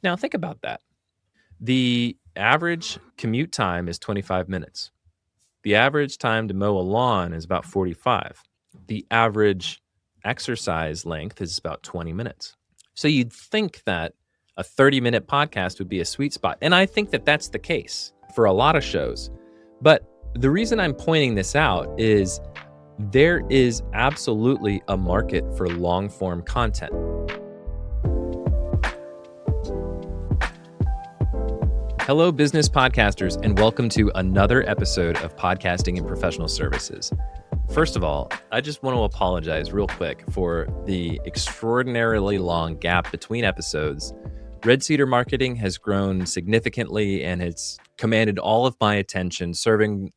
Now, think about that. The average commute time is 25 minutes. The average time to mow a lawn is about 45. The average exercise length is about 20 minutes. So you'd think that a 30-minute podcast would be a sweet spot. And I think that that's the case for a lot of shows. But the reason I'm pointing this out is there is absolutely a market for long form content. Hello, business podcasters, and welcome to another episode of Podcasting and Professional Services. First of all, I just want to apologize real quick for the extraordinarily long gap between episodes. Red Cedar Marketing has grown significantly and it's commanded all of my attention, serving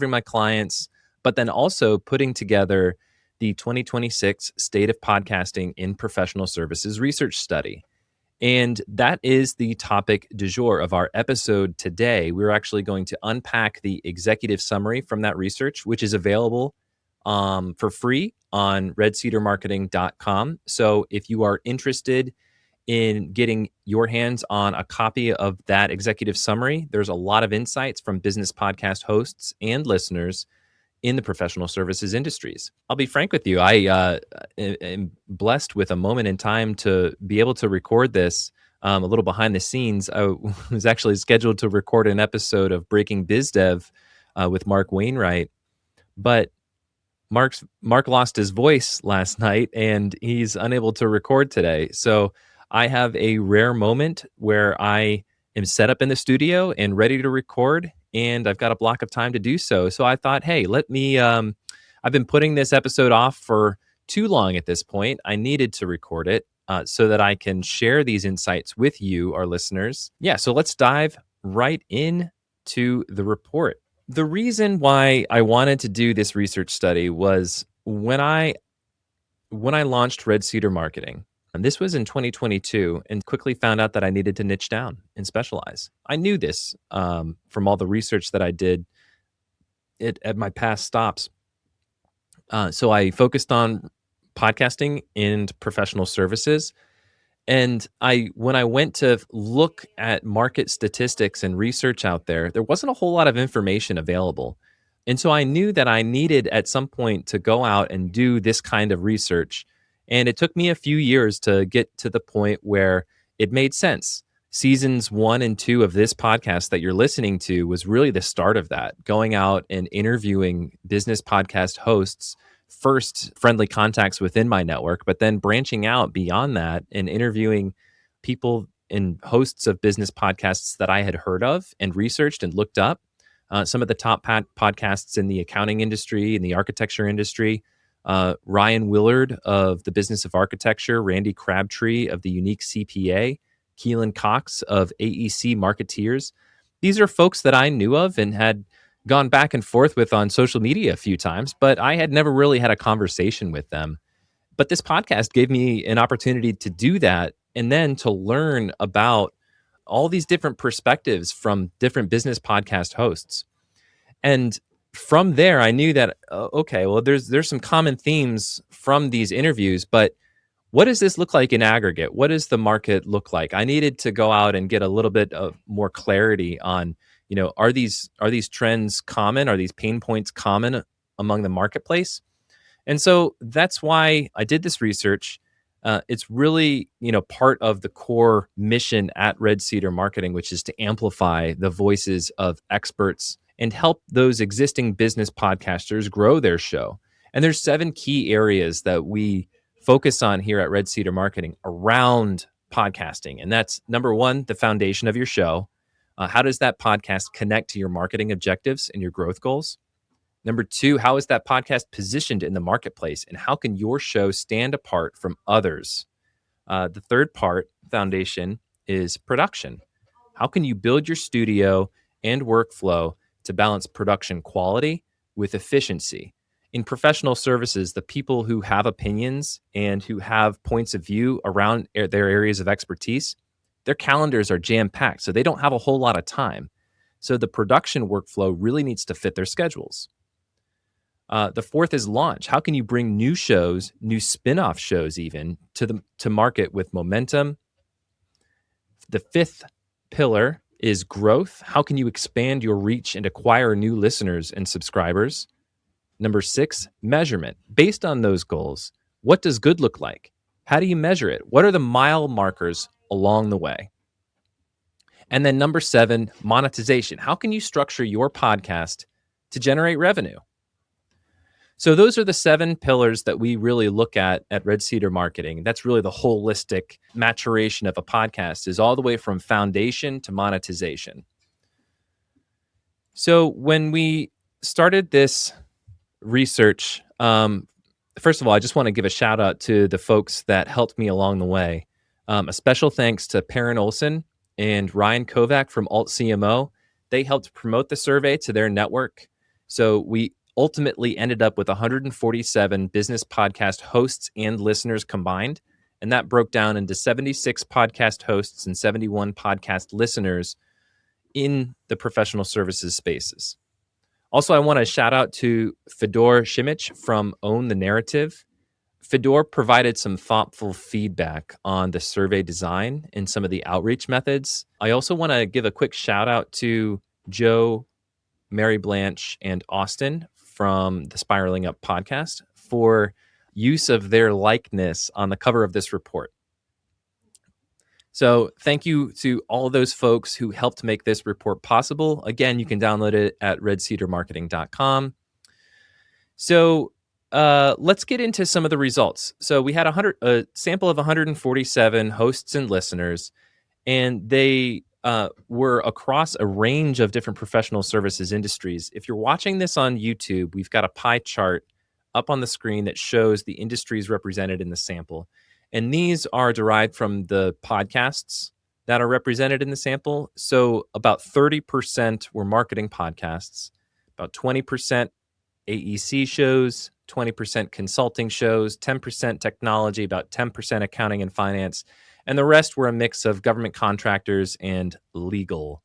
my clients, but then also putting together the 2026 State of Podcasting in Professional Services research study. And that is the topic du jour of our episode today. We're actually going to unpack the executive summary from that research, which is available for free on redcedarmarketing.com. So if you are interested in getting your hands on a copy of that executive summary, there's a lot of insights from business podcast hosts and listeners in the professional services industries. I'll be frank with you. I am blessed with a moment in time to be able to record this a little behind the scenes. I was actually scheduled to record an episode of Breaking Biz Dev with Mark Wainwright, but Mark lost his voice last night and he's unable to record today. So I have a rare moment where I am set up in the studio and ready to record, and I've got a block of time to do so. So I thought, hey, I've been putting this episode off for too long at this point. I needed to record it so that I can share these insights with you, our listeners. Yeah, so let's dive right into the report. The reason why I wanted to do this research study was when I launched Red Cedar Marketing. And this was in 2022, and quickly found out that I needed to niche down and specialize. I knew this from all the research that I did at my past stops. So I focused on podcasting and professional services. And when I went to look at market statistics and research out there wasn't a whole lot of information available. And so I knew that I needed at some point to go out and do this kind of research. And it took me a few years to get to the point where it made sense. Seasons 1 and 2 of this podcast that you're listening to was really the start of that, going out and interviewing business podcast hosts, first friendly contacts within my network, but then branching out beyond that and interviewing people and hosts of business podcasts that I had heard of and researched and looked up. Some of the top podcasts in the accounting industry, in the architecture industry, Ryan Willard of the Business of Architecture, Randy Crabtree of the Unique CPA, Keelan Cox of AEC Marketeers. These are folks that I knew of and had gone back and forth with on social media a few times, but I had never really had a conversation with them. But this podcast gave me an opportunity to do that and then to learn about all these different perspectives from different business podcast hosts. And from there, I knew that, okay, well, there's some common themes from these interviews, but what does this look like in aggregate? What does the market look like? I needed to go out and get a little bit of more clarity on, are these trends common? Are these pain points common among the marketplace? And so that's why I did this research. It's really, part of the core mission at Red Cedar Marketing, which is to amplify the voices of experts and help those existing business podcasters grow their show. And there's 7 key areas that we focus on here at Red Cedar Marketing around podcasting. And that's number 1, the foundation of your show. How does that podcast connect to your marketing objectives and your growth goals? Number 2, how is that podcast positioned in the marketplace? And how can your show stand apart from others? The third part, foundation, is production. How can you build your studio and workflow to balance production quality with efficiency? In professional services, the people who have opinions and who have points of view around their areas of expertise, their calendars are jam-packed, so they don't have a whole lot of time. So the production workflow really needs to fit their schedules. The fourth is launch. How can you bring new shows, new spin-off shows even, to market with momentum? The fifth pillar is growth. How can you expand your reach and acquire new listeners and subscribers? Number 6, measurement. Based on those goals, what does good look like? How do you measure it? What are the mile markers along the way? And then number 7, monetization. How can you structure your podcast to generate revenue? So those are the 7 pillars that we really look at Red Cedar Marketing. That's really the holistic maturation of a podcast, is all the way from foundation to monetization. So when we started this research, first of all, I just want to give a shout out to the folks that helped me along the way. A special thanks to Perrin Olson and Ryan Kovac from Alt CMO. They helped promote the survey to their network. So we ultimately ended up with 147 business podcast hosts and listeners combined. And that broke down into 76 podcast hosts and 71 podcast listeners in the professional services spaces. Also, I want to shout out to Fedor Shimich from Own the Narrative. Fedor provided some thoughtful feedback on the survey design and some of the outreach methods. I also want to give a quick shout out to Joe, Mary Blanche, and Austin from the Spiraling Up podcast for use of their likeness on the cover of this report. So thank you to all of those folks who helped make this report possible. Again, you can download it at redcedarmarketing.com. So let's get into some of the results. So we had a sample of 147 hosts and listeners, and they were across a range of different professional services industries. If you're watching this on YouTube, we've got a pie chart up on the screen that shows the industries represented in the sample. And these are derived from the podcasts that are represented in the sample. So about 30% were marketing podcasts, about 20% AEC shows, 20% consulting shows, 10% technology, about 10% accounting and finance, and the rest were a mix of government contractors and legal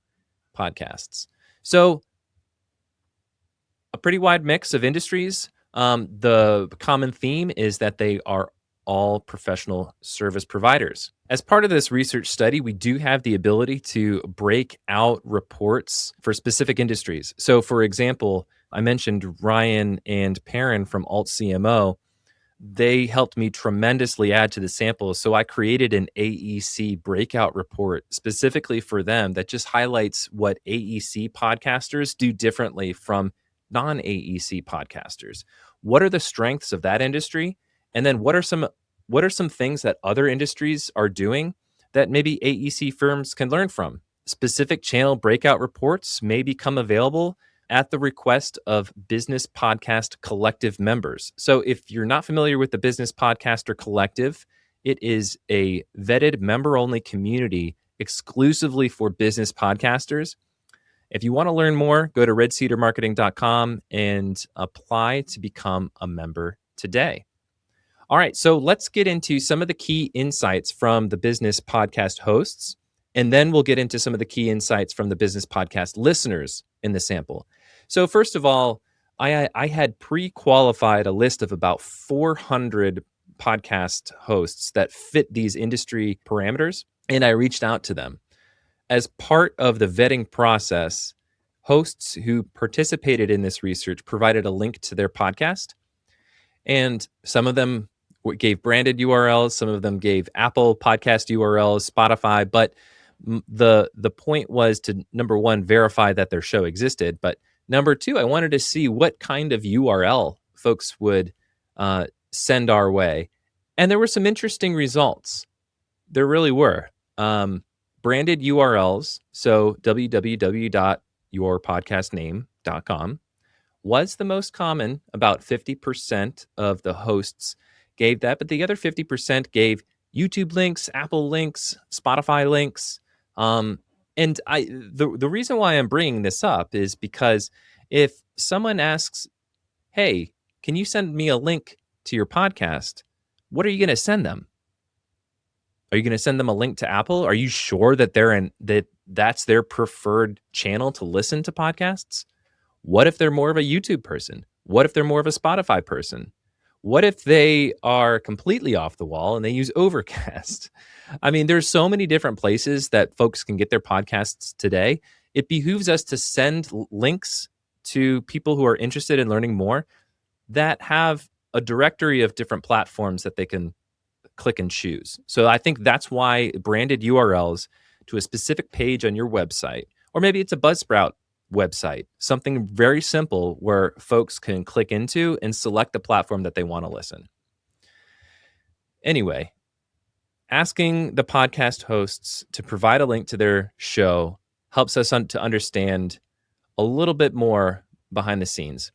podcasts. So a pretty wide mix of industries. The common theme is that they are all professional service providers. As part of this research study, we do have the ability to break out reports for specific industries. So for example, I mentioned Ryan and Perrin from Alt CMO. They helped me tremendously add to the sample. So I created an AEC breakout report specifically for them that just highlights what AEC podcasters do differently from non-AEC podcasters. What are the strengths of that industry? And then what are some things that other industries are doing that maybe AEC firms can learn from? Specific channel breakout reports may become available at the request of Business Podcast Collective members. So if you're not familiar with the Business Podcaster Collective, it is a vetted member-only community exclusively for business podcasters. If you want to learn more, go to redcedarmarketing.com and apply to become a member today. All right, so let's get into some of the key insights from the business podcast hosts, and then we'll get into some of the key insights from the business podcast listeners in the sample. So first of all, I had pre-qualified a list of about 400 podcast hosts that fit these industry parameters, and I reached out to them. As part of the vetting process, hosts who participated in this research provided a link to their podcast, and some of them gave branded URLs, some of them gave Apple podcast URLs, Spotify, but the point was to, number one, verify that their show existed, but number two, I wanted to see what kind of URL folks would send our way. And there were some interesting results. There really were. Branded URLs, so www.yourpodcastname.com, was the most common. About 50% of the hosts gave that, but the other 50% gave YouTube links, Apple links, Spotify links. And the reason why I'm bringing this up is because if someone asks, hey, can you send me a link to your podcast? What are you going to send them? Are you going to send them a link to Apple? Are you sure that that's their preferred channel to listen to podcasts? What if they're more of a YouTube person? What if they're more of a Spotify person? What if they are completely off the wall and they use Overcast? I mean, there's so many different places that folks can get their podcasts today. It behooves us to send links to people who are interested in learning more that have a directory of different platforms that they can click and choose. So I think that's why branded URLs to a specific page on your website, or maybe it's a Buzzsprout website, something very simple where folks can click into and select the platform that they want to listen. Anyway, asking the podcast hosts to provide a link to their show helps us to understand a little bit more behind the scenes.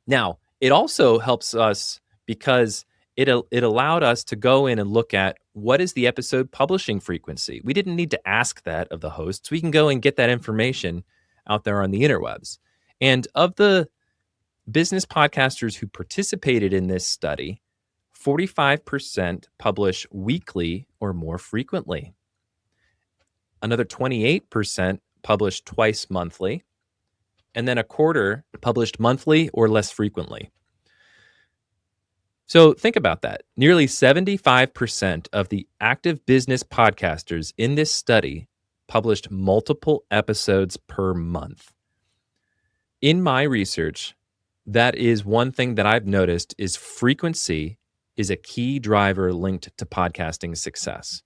Now, it also helps us because it allowed us to go in and look at what is the episode publishing frequency. We didn't need to ask that of the hosts. We can go and get that information out there on the interwebs. And of the business podcasters who participated in this study, 45% publish weekly or more frequently. Another 28% publish twice monthly. And then a quarter published monthly or less frequently. So think about that. Nearly 75% of the active business podcasters in this study published multiple episodes per month. In my research, that is one thing that I've noticed is frequency is a key driver linked to podcasting success.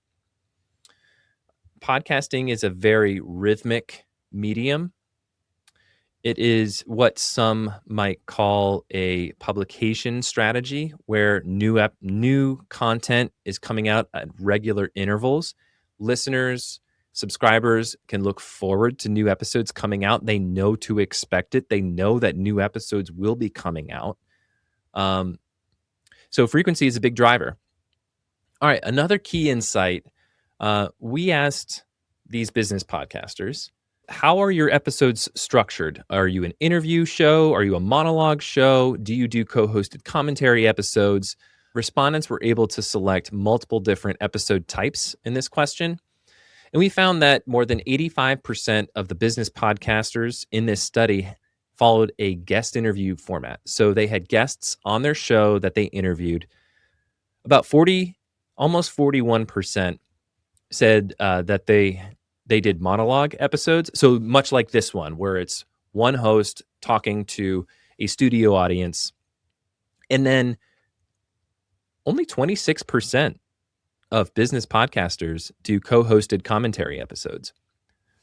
Podcasting is a very rhythmic medium. It is what some might call a publication strategy, where new content is coming out at regular intervals. Listeners, subscribers can look forward to new episodes coming out. They know to expect it. They know that new episodes will be coming out. So frequency is a big driver. All right, another key insight. We asked these business podcasters, how are your episodes structured? Are you an interview show? Are you a monologue show? Do you do co-hosted commentary episodes? Respondents were able to select multiple different episode types in this question. And we found that more than 85% of the business podcasters in this study followed a guest interview format. So they had guests on their show that they interviewed. About almost 41% said that they did monologue episodes. So much like this one, where it's one host talking to a studio audience. And then only 26% of business podcasters do co-hosted commentary episodes.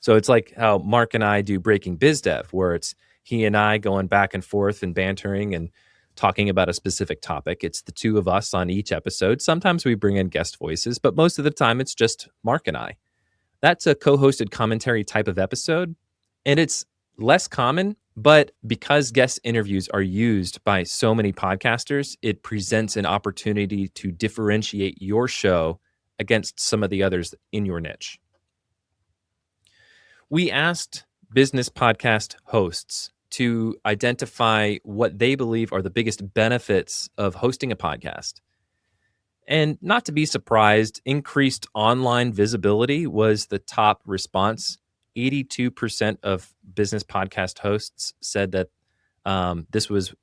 So it's like how Mark and I do Breaking Biz Dev, where it's he and I going back and forth and bantering and talking about a specific topic. It's the two of us on each episode. Sometimes we bring in guest voices, but most of the time it's just Mark and I. That's a co-hosted commentary type of episode, and it's less common, but because guest interviews are used by so many podcasters, it presents an opportunity to differentiate your show against some of the others in your niche. We asked business podcast hosts to identify what they believe are the biggest benefits of hosting a podcast. And not to be surprised, increased online visibility was the top response. 82% of business podcast hosts said that this was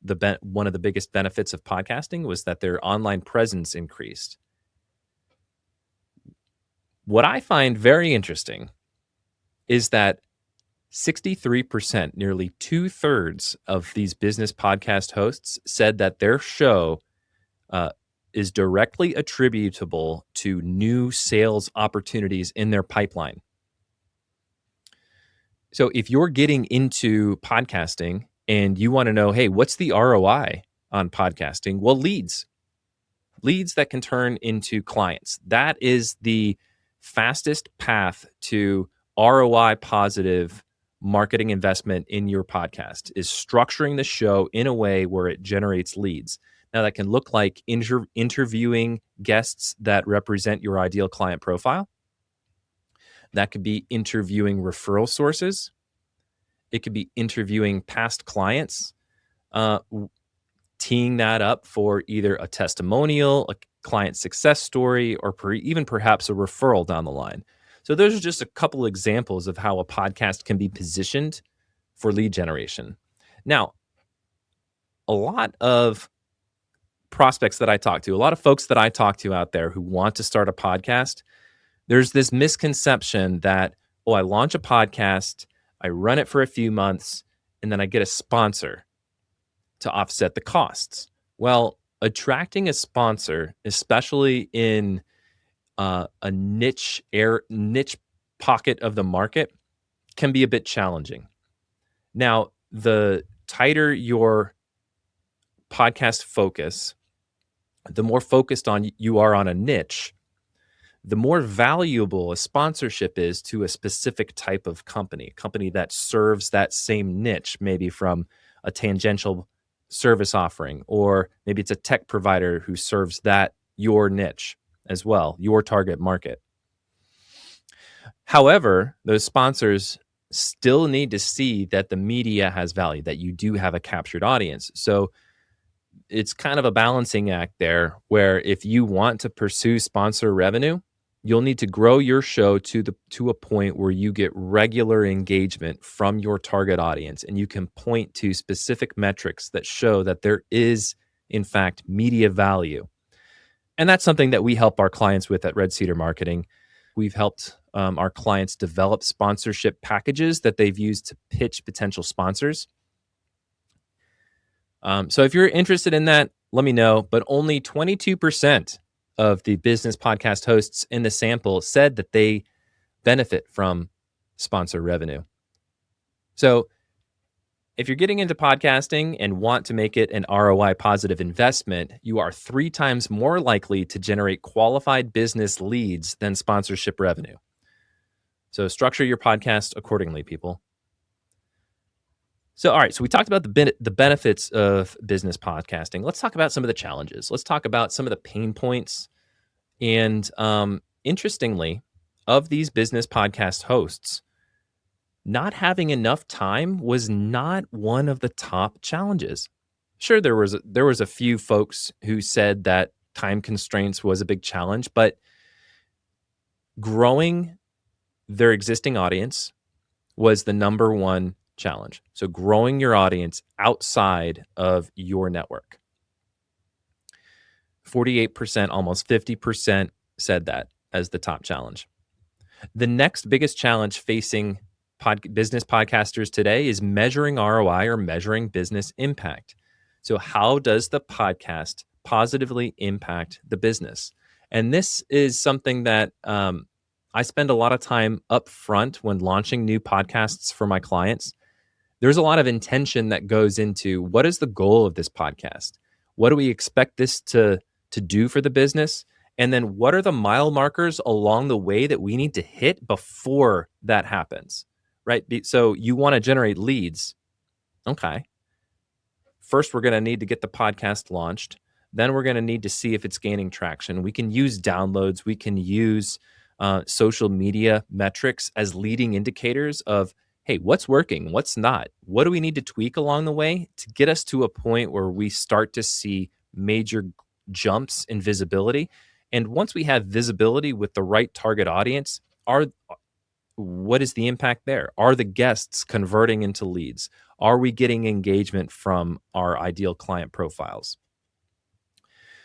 one of the biggest benefits of podcasting was that their online presence increased. What I find very interesting is that 63%, nearly 2/3 of these business podcast hosts said that their show is directly attributable to new sales opportunities in their pipeline. So if you're getting into podcasting and you want to know, hey, what's the ROI on podcasting? Well, leads that can turn into clients. That is the fastest path to ROI positive marketing investment in your podcast, is structuring the show in a way where it generates leads. Now, that can look like interviewing guests that represent your ideal client profile. That could be interviewing referral sources. It could be interviewing past clients, teeing that up for either a testimonial, a client success story, or even perhaps a referral down the line. So those are just a couple examples of how a podcast can be positioned for lead generation. Now, a lot of prospects that I talk to, a lot of folks that I talk to out there who want to start a podcast, there's this misconception that, oh, I launch a podcast, I run it for a few months, and then I get a sponsor to offset the costs. Well, attracting a sponsor, especially in a niche pocket of the market, can be a bit challenging. Now, the tighter your podcast focus, the more focused on you are on a niche, the more valuable a sponsorship is to a specific type of company, a company that serves that same niche, maybe from a tangential service offering, or maybe it's a tech provider who serves your niche as well, your target market. However, those sponsors still need to see that the media has value, that you do have a captured audience. So it's kind of a balancing act there, where if you want to pursue sponsor revenue, you'll need to grow your show to a point where you get regular engagement from your target audience, and you can point to specific metrics that show that there is, in fact, media value. And that's something that we help our clients with at Red Cedar Marketing. We've helped our clients develop sponsorship packages that they've used to pitch potential sponsors. So if you're interested in that, let me know. But only 22% of the business podcast hosts in the sample said that they benefit from sponsor revenue. So if you're getting into podcasting and want to make it an ROI positive investment, you are 3 times more likely to generate qualified business leads than sponsorship revenue. So structure your podcast accordingly, people. So, all right, so we talked about the benefits of business podcasting. Let's talk about some of the challenges. Let's talk about some of the pain points. And interestingly, of these business podcast hosts, not having enough time was not one of the top challenges. Sure, there was a few folks who said that time constraints was a big challenge, but growing their existing audience was the number one challenge. So growing your audience outside of your network. 48%, almost 50% said that as the top challenge. The next biggest challenge facing business podcasters today is measuring ROI, or measuring business impact. So how does the podcast positively impact the business? And this is something that I spend a lot of time up front when launching new podcasts for my clients. There's a lot of intention that goes into, what is the goal of this podcast? What do we expect this to do for the business? And then what are the mile markers along the way that we need to hit before that happens, right? So you want to generate leads. Okay. First, we're going to need to get the podcast launched. Then we're going to need to see if it's gaining traction. We can use downloads. We can use social media metrics as leading indicators of, hey, what's working? What's not? What do we need to tweak along the way to get us to a point where we start to see major jumps in visibility? And once we have visibility with the right target audience, what is the impact there? Are the guests converting into leads? Are we getting engagement from our ideal client profiles?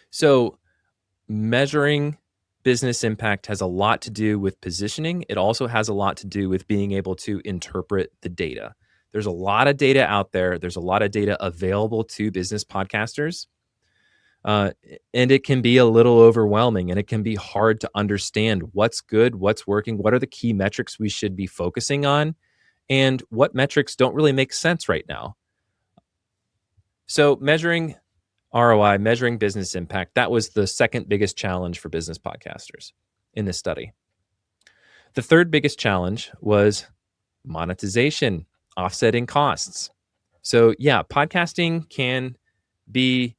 So measuring business impact has a lot to do with positioning. It also has a lot to do with being able to interpret the data. There's a lot of data out there. There's a lot of data available to business podcasters. And it can be a little overwhelming, and it can be hard to understand what's good, what's working, what are the key metrics we should be focusing on, and what metrics don't really make sense right now. So measuring ROI, measuring business impact, that was the second biggest challenge for business podcasters in this study. The third biggest challenge was monetization, offsetting costs. So yeah, podcasting can be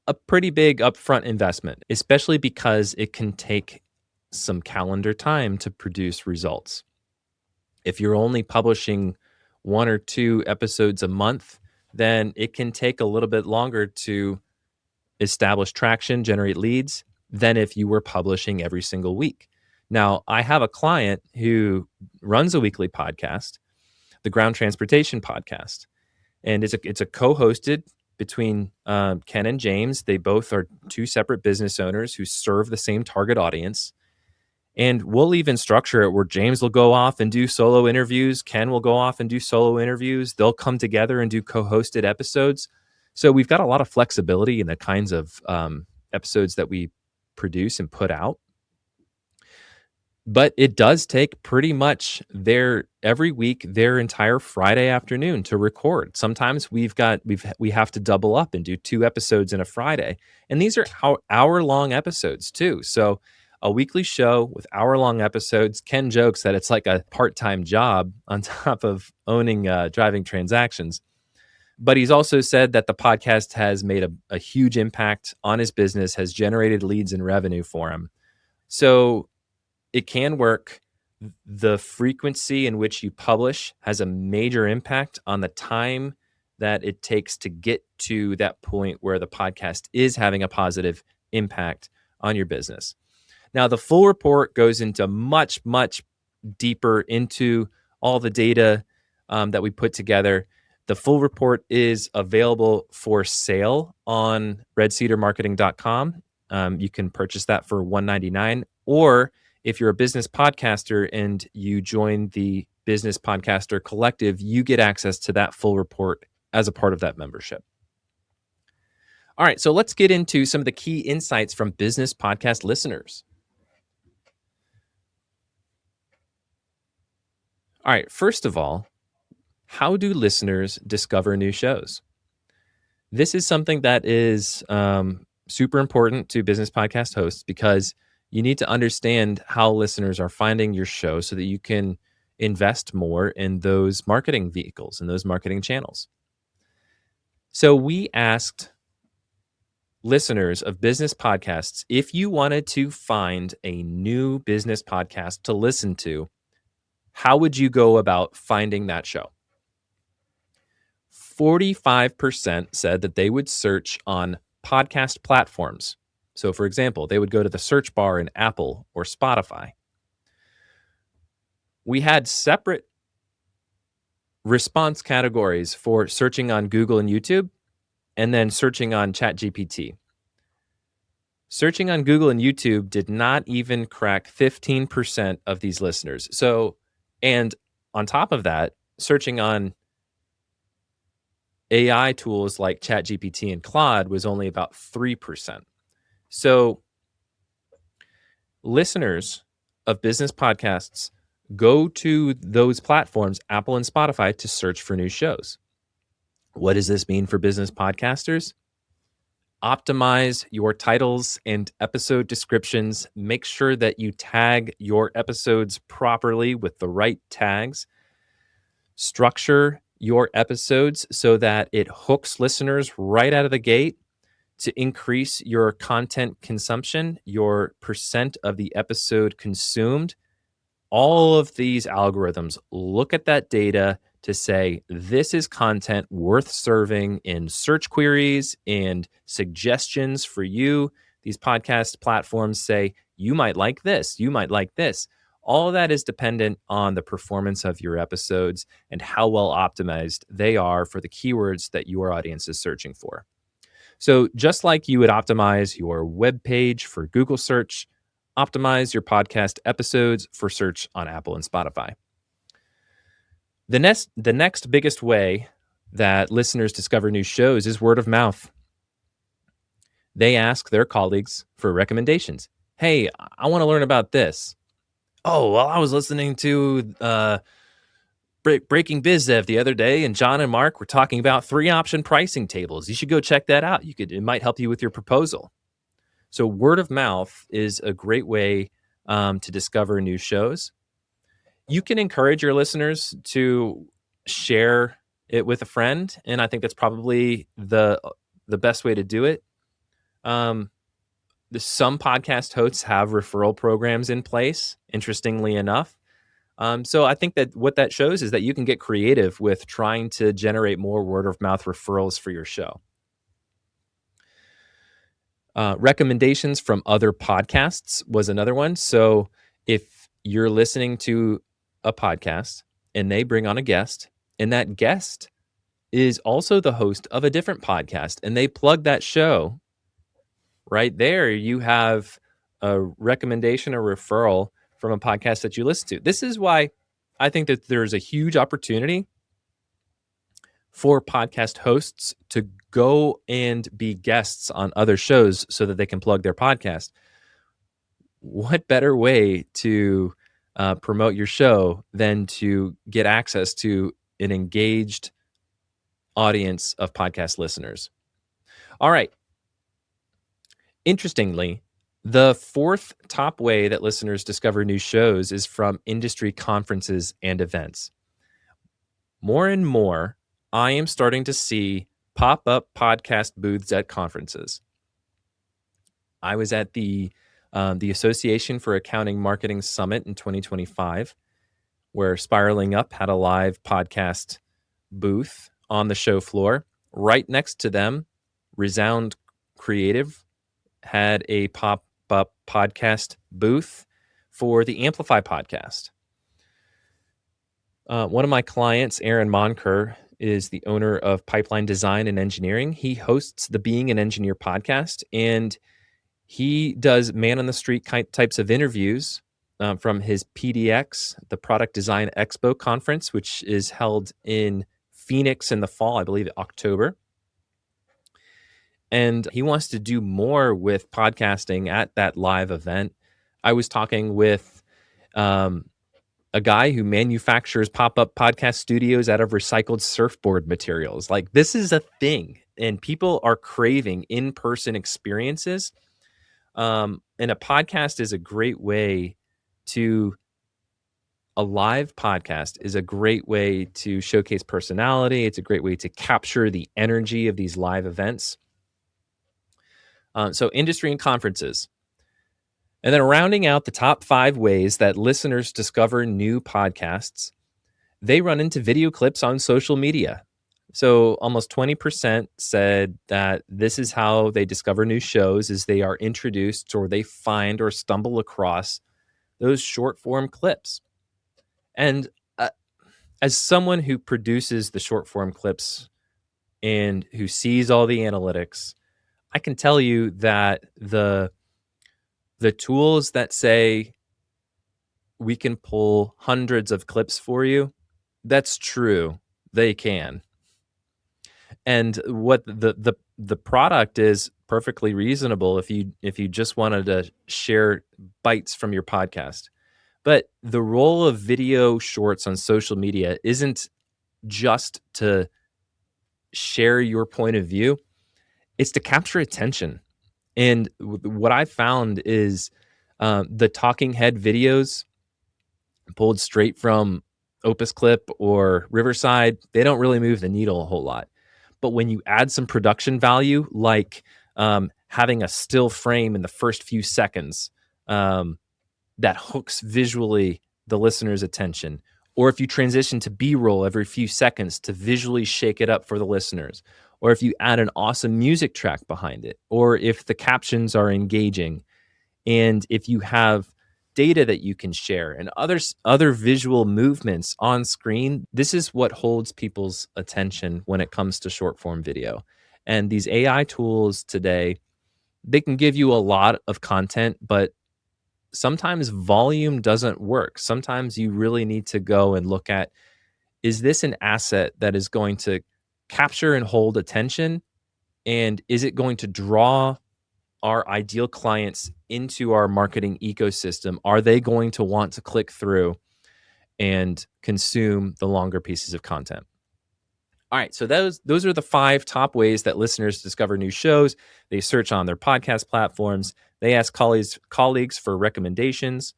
a pretty big upfront investment, especially because it can take some calendar time to produce results. If you're only publishing 1 or 2 episodes a month, then it can take a little bit longer to establish traction, generate leads, than if you were publishing every single week. Now, I have a client who runs a weekly podcast, the Ground Transportation Podcast, and it's a co-hosted between Ken and James. They both are two separate business owners who serve the same target audience. And we'll even structure it where James will go off and do solo interviews. Ken will go off and do solo interviews. They'll come together and do co-hosted episodes. So we've got a lot of flexibility in the kinds of episodes that we produce and put out. But it does take pretty much every week their entire Friday afternoon to record. Sometimes we have to double up and do 2 episodes in a Friday. And these are hour-long episodes too. So a weekly show with hour-long episodes. Ken jokes that it's like a part-time job on top of owning driving transactions. But he's also said that the podcast has made a huge impact on his business, has generated leads and revenue for him. So it can work. The frequency in which you publish has a major impact on the time that it takes to get to that point where the podcast is having a positive impact on your business. Now, the full report goes into much, much deeper into all the data that we put together. The full report is available for sale on redcedarmarketing.com. You can purchase that for $199, or if you're a business podcaster and you join the Business Podcaster Collective, you get access to that full report as a part of that membership. All right, so let's get into some of the key insights from business podcast listeners. All right, first of all, how do listeners discover new shows? This is something that is super important to business podcast hosts, because you need to understand how listeners are finding your show so that you can invest more in those marketing vehicles and those marketing channels. So we asked listeners of business podcasts, if you wanted to find a new business podcast to listen to, how would you go about finding that show? 45% said that they would search on podcast platforms. So, for example, they would go to the search bar in Apple or Spotify. We had separate response categories for searching on Google and YouTube, and then searching on ChatGPT. Searching on Google and YouTube did not even crack 15% of these listeners. So, and on top of that, searching on AI tools like ChatGPT and Claude was only about 3%. So listeners of business podcasts go to those platforms, Apple and Spotify, to search for new shows. What does this mean for business podcasters? Optimize your titles and episode descriptions. Make sure that you tag your episodes properly with the right tags. Structure your episodes so that it hooks listeners right out of the gate to increase your content consumption, your percent of the episode consumed. All of these algorithms look at that data to say, this is content worth serving in search queries and suggestions for you. These podcast platforms say, you might like this, you might like this. All of that is dependent on the performance of your episodes and how well optimized they are for the keywords that your audience is searching for. So just like you would optimize your web page for Google search, optimize your podcast episodes for search on Apple and Spotify. The next biggest way that listeners discover new shows is word of mouth. They ask their colleagues for recommendations. Hey, I want to learn about this. Oh, well, I was listening to Breaking Biz Dev the other day, and John and Mark were talking about 3-option pricing tables. You should go check that out. It might help you with your proposal. So word of mouth is a great way to discover new shows. You can encourage your listeners to share it with a friend, and I think that's probably the best way to do it. Some podcast hosts have referral programs in place, interestingly enough. So I think that what that shows is that you can get creative with trying to generate more word of mouth referrals for your show. Recommendations from other podcasts was another one. So if you're listening to a podcast and they bring on a guest, and that guest is also the host of a different podcast, and they plug that show right there. You have a recommendation or referral from a podcast that you listen to. This is why I think that there's a huge opportunity for podcast hosts to go and be guests on other shows so that they can plug their podcast. What better way to promote your show than to get access to an engaged audience of podcast listeners? All right. Interestingly, the fourth top way that listeners discover new shows is from industry conferences and events. More and more, I am starting to see pop-up podcast booths at conferences. I was at the Association for Accounting Marketing Summit in 2025, where Spiraling Up had a live podcast booth on the show floor. Right next to them, Resound Creative had a pop-up podcast booth for the Amplify podcast. One of my clients, Aaron Monker, is the owner of Pipeline Design and Engineering. He hosts the Being an Engineer podcast, and he does man-on-the-street types of interviews from his PDX, the Product Design Expo conference, which is held in Phoenix in the fall, I believe October. And he wants to do more with podcasting at that live event. I was talking with a guy who manufactures pop-up podcast studios out of recycled surfboard materials. Like, this is a thing, and people are craving in-person experiences. And a podcast is a great way to, a live podcast is a great way to showcase personality. It's a great way to capture the energy of these live events. So industry and conferences. And then rounding out the top 5 ways that listeners discover new podcasts, they run into video clips on social media. So almost 20% said that this is how they discover new shows, is they are introduced or they find or stumble across those short form clips. And as someone who produces the short form clips and who sees all the analytics, I can tell you that the tools that say we can pull hundreds of clips for you, that's true. They can. And what the product is perfectly reasonable if you just wanted to share bites from your podcast. But the role of video shorts on social media isn't just to share your point of view. It's to capture attention. And what I found is the talking head videos pulled straight from Opus Clip or Riverside, they don't really move the needle a whole lot. But when you add some production value, like having a still frame in the first few seconds that hooks visually the listener's attention, or if you transition to B-roll every few seconds to visually shake it up for the listeners, or if you add an awesome music track behind it, or if the captions are engaging, and if you have data that you can share and other visual movements on screen, this is what holds people's attention when it comes to short form video. And these AI tools today, they can give you a lot of content, but sometimes volume doesn't work. Sometimes you really need to go and look at, is this an asset that is going to capture and hold attention? And is it going to draw our ideal clients into our marketing ecosystem? Are they going to want to click through and consume the longer pieces of content? All right, so those are the 5 top ways that listeners discover new shows. They search on their podcast platforms. They ask colleagues for recommendations.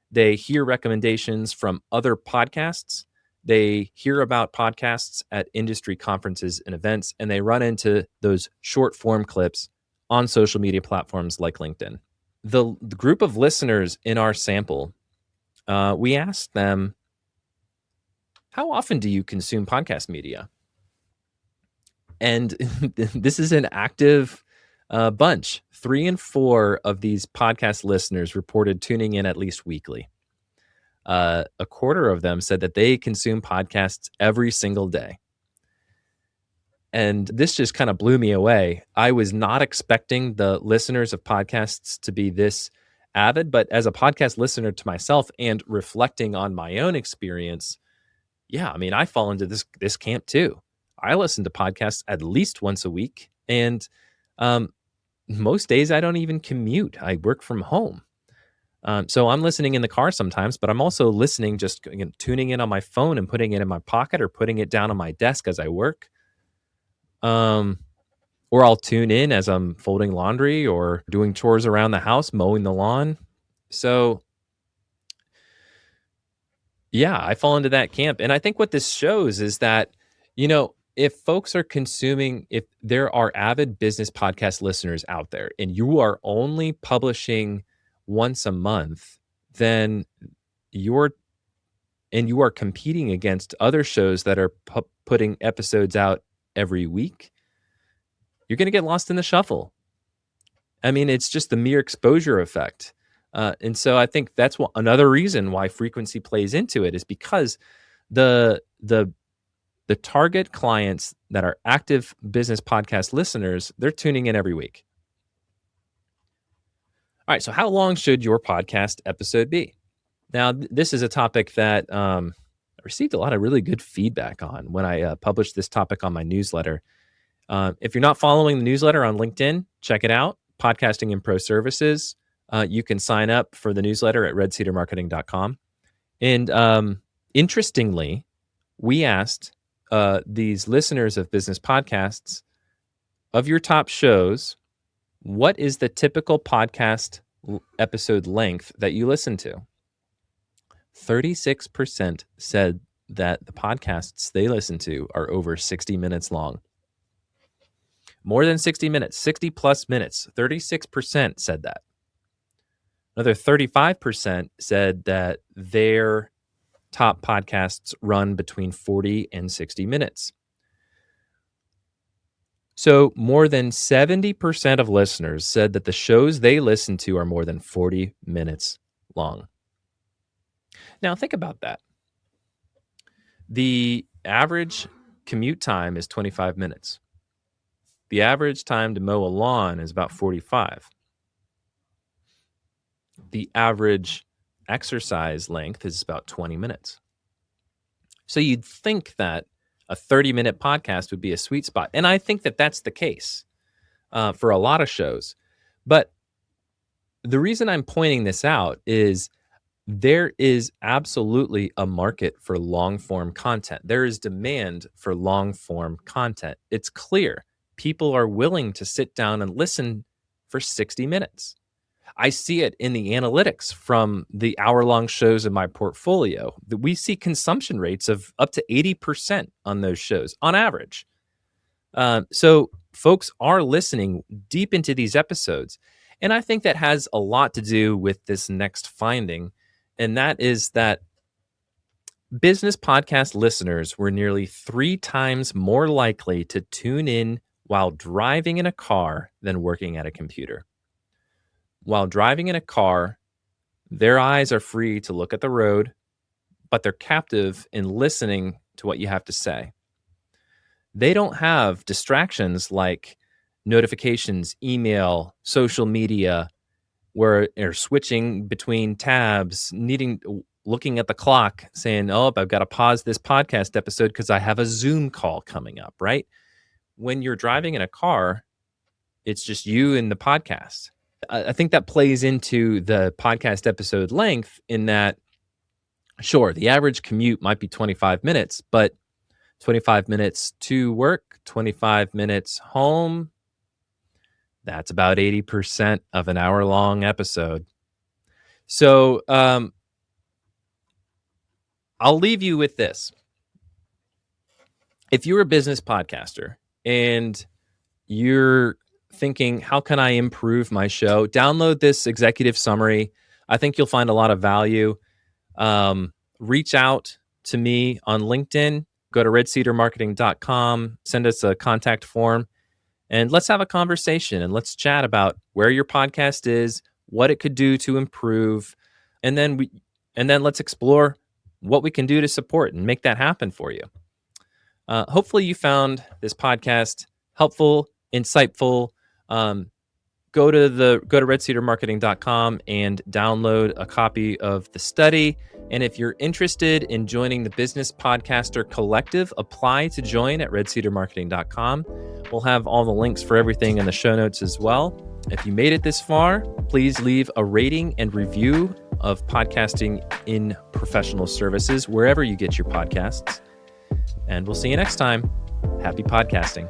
They hear recommendations from other podcasts. They hear about podcasts at industry conferences and events, and they run into those short form clips on social media platforms like LinkedIn. The group of listeners in our sample, we asked them, how often do you consume podcast media? And this is an active bunch. 3 in 4 of these podcast listeners reported tuning in at least weekly. A quarter of them said that they consume podcasts every single day. And this just kind of blew me away. I was not expecting the listeners of podcasts to be this avid, but as a podcast listener to myself and reflecting on my own experience, yeah, I mean, I fall into this camp too. I listen to podcasts at least once a week, and um, most days I don't even commute. I work from home. So I'm listening in the car sometimes, but I'm also listening, just tuning in on my phone and putting it in my pocket or putting it down on my desk as I work. Um, or I'll tune in as I'm folding laundry or doing chores around the house, mowing the lawn. So yeah, I fall into that camp. And I think what this shows is that, if folks are consuming, if there are avid business podcast listeners out there and you are only publishing once a month, then you're you are competing against other shows that are putting episodes out every week, you're going to get lost in the shuffle. I mean, it's just the mere exposure effect. And so I think that's another reason why frequency plays into it, is because the the the target clients that are active business podcast listeners, they're tuning in every week. All right, so how long should your podcast episode be? Now, this is a topic that I received a lot of really good feedback on when I published this topic on my newsletter. If you're not following the newsletter on LinkedIn, check it out. Podcasting and Pro Services. You can sign up for the newsletter at redcedarmarketing.com. And interestingly, we asked these listeners of business podcasts, of your top shows, what is the typical podcast episode length that you listen to? 36% said that the podcasts they listen to are over 60 minutes long. More than 60 minutes, 60 plus minutes. 36% said that. Another 35% said that their top podcasts run between 40 and 60 minutes. So more than 70% of listeners said that the shows they listen to are more than 40 minutes long. Now think about that. The average commute time is 25 minutes. The average time to mow a lawn is about 45. The average exercise length is about 20 minutes. So you'd think that a 30-minute podcast would be a sweet spot. And I think that that's the case for a lot of shows. But the reason I'm pointing this out is there is absolutely a market for long-form content. There is demand for long-form content. It's clear. People are willing to sit down and listen for 60 minutes. I see it in the analytics from the hour-long shows in my portfolio. We see consumption rates of up to 80% on those shows on average. So folks are listening deep into these episodes. And I think that has a lot to do with this next finding. And that is that business podcast listeners were nearly 3 times more likely to tune in while driving in a car than working at a computer. While driving in a car, their eyes are free to look at the road, but they're captive in listening to what you have to say. They don't have distractions like notifications, email, social media, where they're switching between tabs, looking at the clock, saying, "Oh, I've got to pause this podcast episode because I have a Zoom call coming up," right? When you're driving in a car, it's just you and the podcast. I think that plays into the podcast episode length in that, sure, the average commute might be 25 minutes, but 25 minutes to work, 25 minutes home, that's about 80% of an hour-long episode. So I'll leave you with this. If you're a business podcaster and you're thinking, how can I improve my show? Download this executive summary. I think you'll find a lot of value. Reach out to me on LinkedIn. Go to redcedarmarketing.com. Send us a contact form. And let's have a conversation and let's chat about where your podcast is, what it could do to improve. And then let's explore what we can do to support and make that happen for you. Hopefully you found this podcast helpful, insightful. Go to redcedarmarketing.com and download a copy of the study. And if you're interested in joining the Business Podcaster Collective, apply to join at redcedarmarketing.com. We'll have all the links for everything in the show notes as well. If you made it this far, please leave a rating and review of podcasting in professional services, wherever you get your podcasts. And we'll see you next time. Happy podcasting.